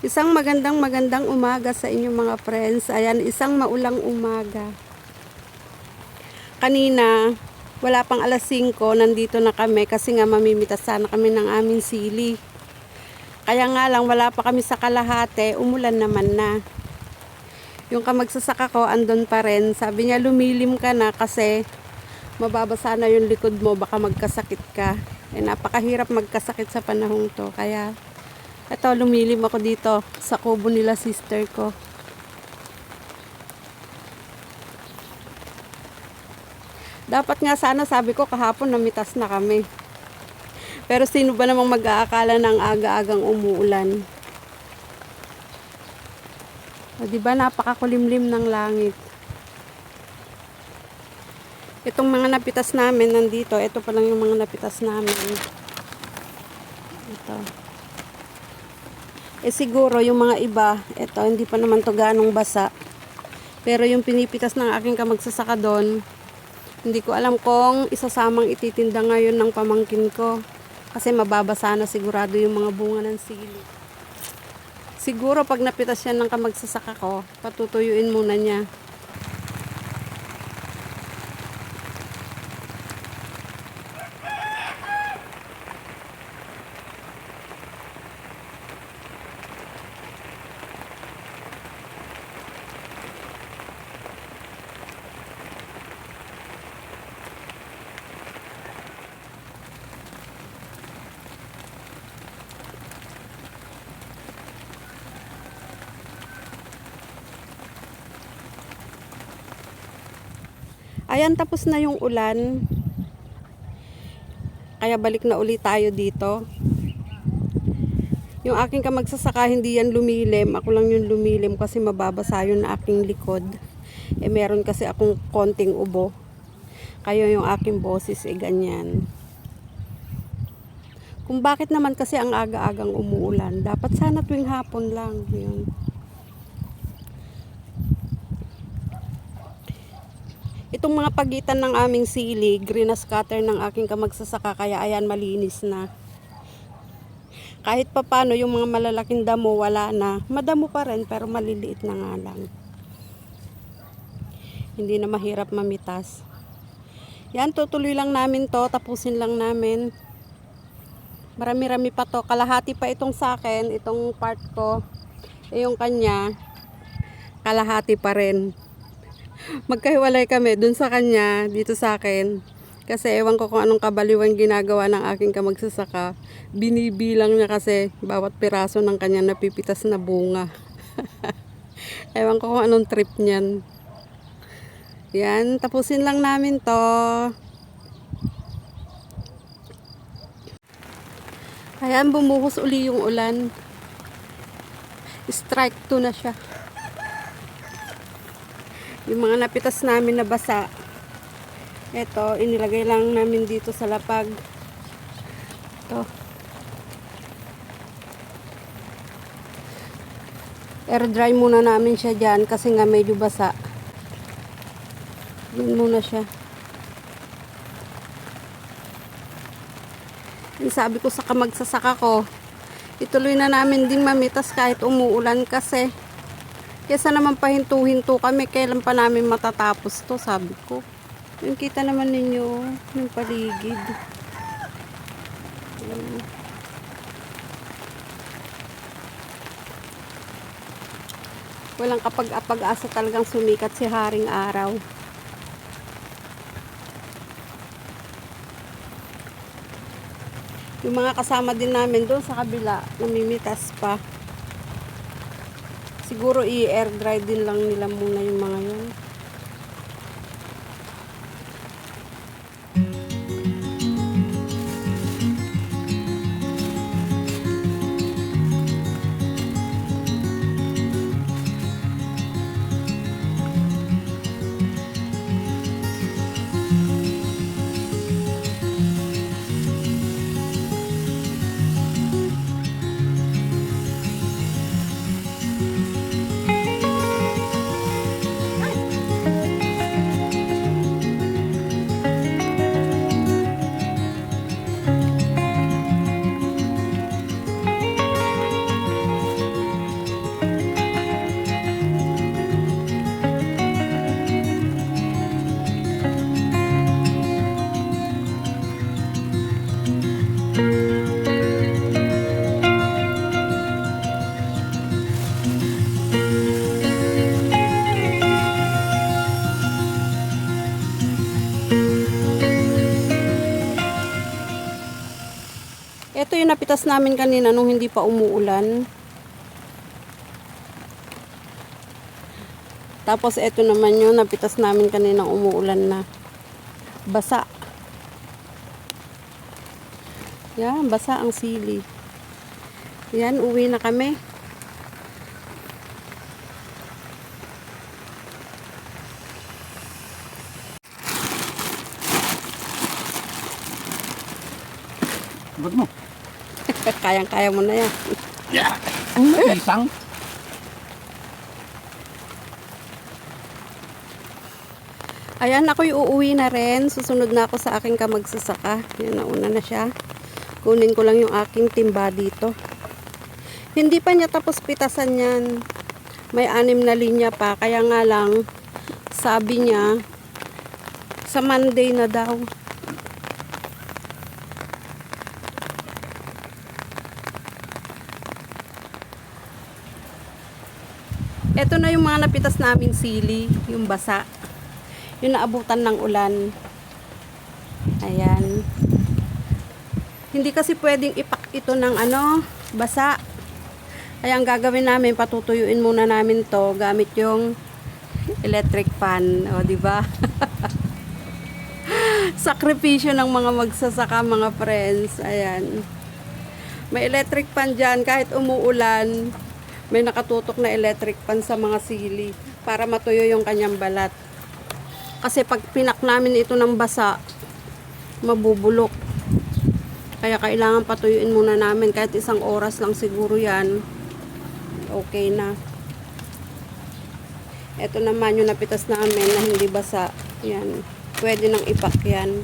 Isang magandang umaga sa inyong mga friends. Ayan, isang maulang umaga. Kanina, wala pang alas 5, nandito na kami kasi nga mamimitas sana kami ng aming sili. Kaya nga lang, wala pa kami sa kalahati, umulan naman na. Yung kamagsasaka ko, andun pa rin. Sabi niya, lumilim ka na kasi mababasa na yung likod mo, baka magkasakit ka. Napakahirap magkasakit sa panahong to. Kaya, ito, lumilim ako dito sa kubo nila sister ko. Dapat nga sana, sabi ko, kahapon namitas na kami. Pero sino ba namang mag-aakala ng aga-agang umuulan? O, diba, napakakulimlim ng langit. Itong mga napitas namin nandito, ito pa lang yung mga napitas namin. Ito. Siguro yung mga iba, ito, hindi pa naman to ganong basa. Pero yung pinipitas ng aking kamagsasaka doon, hindi ko alam kung isasamang ititinda ngayon ng pamangkin ko. Kasi mababasa na sigurado yung mga bunga ng sili. Siguro pag napitas yan ng kamagsasaka ko, patutuyuin muna niya. Ayan, tapos na yung ulan. Kaya balik na ulit tayo dito. Yung aking kamagsasaka, hindi yan lumilim. Ako lang yung lumilim kasi mababasa yun na aking likod. Meron kasi akong konting ubo. Kaya yung aking boses ganyan. Kung bakit naman kasi ang aga-agang umuulan, dapat sana tuwing hapon lang. Yun. Itong mga pagitan ng aming sili, green na scatter ng aking kamagsasaka, kaya ayan, malinis na. Kahit papano yung mga malalaking damo, wala na. Madamo pa rin, pero maliliit na nga lang. Hindi na mahirap mamitas. Yan, tutuloy lang namin to, tapusin lang namin. Marami-rami pa to. Kalahati pa itong sa akin, itong part ko. Yung kanya, kalahati pa rin. Magkahiwalay kami dun sa kanya, dito sa akin. Kasi ewan ko kung anong kabaliwan ginagawa ng aking kamagsasaka. Binibilang niya kasi bawat piraso ng kanya napipitas na bunga. Ewan ko kung anong trip niyan. Yan, tapusin lang namin to. Ayan, bumuhos uli yung ulan. Strike 2 na siya. Yung mga napitas namin na basa, ito, inilagay lang namin dito sa lapag. Ito. Air dry muna namin siya dyan kasi nga medyo basa. Yun muna siya. Yung sabi ko sa kamagsasaka ko, ituloy na namin din mamitas kahit umuulan kasi kesa naman pahinto-hinto kami, kailan pa namin matatapos to, sabi ko. Yung kita naman ninyo, yung paligid. Walang kapag-asa talagang sumikat si Haring Araw. Yung mga kasama din namin doon sa kabila, namimitas pa. Siguro i-air dry din lang nila muna yung mga yun. Ito yung napitas namin kanina nung hindi pa umuulan. Tapos ito naman yung napitas namin kanina umuulan na. Basa. Yan, basa ang sili. Yan, uwi na kami. Ba't mo? Kayang-kaya mo na yan. Yeah. Isang. Ayan, ako'y uuwi na rin. Susunod na ako sa aking kamagsasaka. Yan, nauna na siya. Kunin ko lang yung aking timba dito. Hindi pa niya tapos pitasan yan. May 6 na linya pa. Kaya nga lang, sabi niya, sa Monday na daw. Ito na yung mga napitas naming sili, yung basa. Yung naabutan ng ulan. Ayan. Hindi kasi pwedeng ipak ito ng basa. Kaya ang gagawin namin, patutuyuin muna namin to gamit yung electric fan. O, di ba? Sakripisyo ng mga magsasaka, mga friends. Ayan. May electric fan dyan, kahit umuulan, may nakatutok na electric fan sa mga sili para matuyo yung kanyang balat. Kasi pag pinak namin ito ng basa, mabubulok. Kaya kailangan patuyuin muna namin. Kahit 1 oras lang siguro yan. Okay na. Ito naman yung napitas namin na hindi basa. Yan. Pwede nang ipak yan.